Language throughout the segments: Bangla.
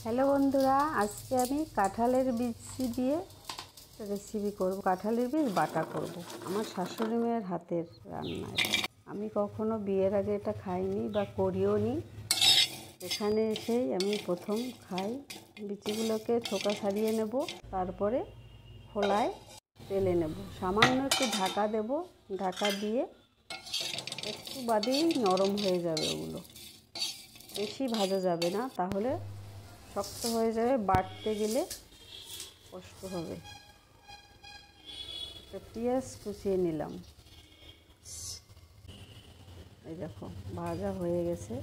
হ্যালো বন্ধুরা, আজকে আমি কাঁঠালের বীজ দিয়ে রেসিপি করব। কাঁঠালের বীজ বাটা করব। আমার শাশুড়ি মেয়ের হাতের রান্না। আমি কখনো বিয়ের আগে এটা খাইনি বা করিও নি। এখানে এসেই আমি প্রথম খাই। বীজগুলোকে থোকা ছাড়িয়ে নেব, তারপরে খোলায় তেলে নেব। সামান্য একটু ঢাকা দেব, ঢাকা দিয়ে একটু বাদেই নরম হয়ে যাবে। ওগুলো বেশি ভাজা যাবে না, তাহলে শক্ত হয়ে যাবে, বাটতে গেলে কষ্ট হবে। পেঁয়াজ কুচিয়ে নিলাম। এই দেখো ভাজা হয়ে গেছে।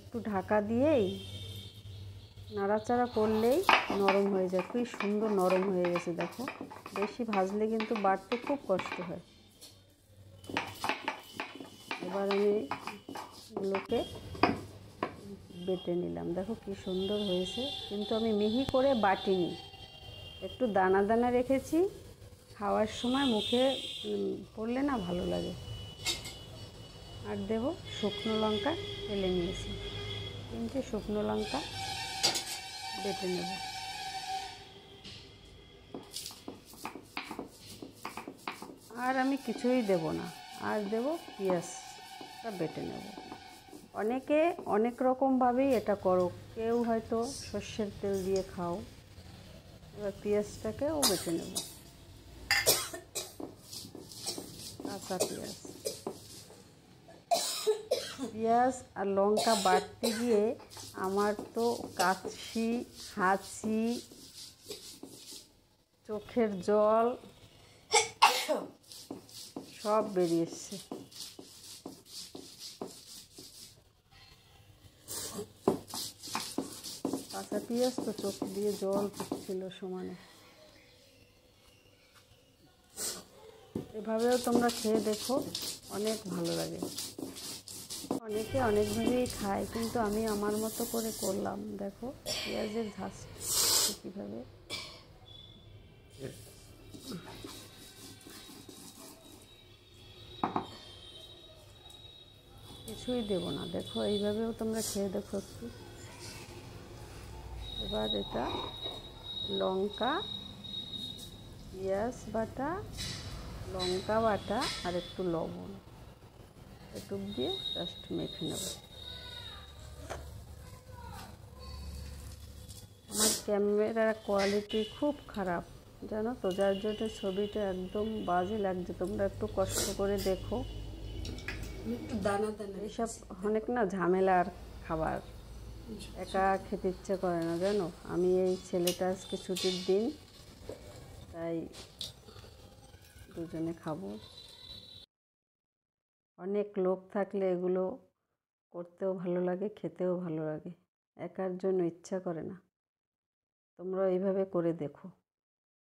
একটু ঢাকা দিয়েই নাড়াচাড়া করলেই নরম হয়ে যায়। খুবই সুন্দর নরম হয়ে গেছে। দেখো, বেশি ভাজলে কিন্তু বাটতে খুব কষ্ট হয়। এবার আমি এগুলোকে বেটে নিলাম। দেখো কি সুন্দর হয়েছে, কিন্তু আমি মিহি করে বাটিনি, একটু দানা দানা রেখেছি। খাওয়ার সময় মুখে পড়লে না ভালো লাগে। আর দেব শুকনো লঙ্কা, ফেলে নিয়েছি 3টে শুকনো লঙ্কা বেটে নেব। আর আমি কিছুই দেব না, আর দেব পেঁয়াজটা বেটে নেব। অনেকে অনেক রকমভাবেই এটা করো, কেউ হয়তো সর্ষের তেল দিয়ে খাও। এবার পেঁয়াজটাকেও বেটে নেব, কাঁচা পেঁয়াজ আর লঙ্কা বাটতে গিয়ে আমার তো কাশি, হাঁচি, চোখের জল সব বেরিয়ে এসছে। কাঁচা পেঁয়াজ তো চোখ দিয়ে জল পড়ছিল সমানে। এভাবেও তোমরা খেয়ে দেখো, অনেক ভালো লাগে। অনেকে অনেকভাবেই খায়, কিন্তু আমি আমার মতো করে করলাম। দেখো পেঁয়াজের ঝাঁজ কীভাবে। কিছুই দেব না, দেখো এইভাবেও তোমরা খেয়ে দেখো একটু। এবার এটা লঙ্কা, পেঁয়াজ বাটা, লঙ্কা বাটা আর একটু লবণ, একটু দিয়ে জাস্ট মেখে নেব। আমার ক্যামেরার কোয়ালিটি খুব খারাপ জানো তো, যার জন্য ছবিটা একদম বাজে লাগছে। তোমরা একটু কষ্ট করে দেখো। একটু দানা দানা, এইসব অনেক না ঝামেলার খাবার, একা খেতে ইচ্ছে করে না জানো। আমি এই ছেলেটা আজকে ছুটির দিন, তাই দুজনে খাবো। অনেক লোক থাকলে এগুলো করতেও ভালো লাগে, খেতেও ভালো লাগে। একার জন্য ইচ্ছা করে না। তোমরা এইভাবে করে দেখো।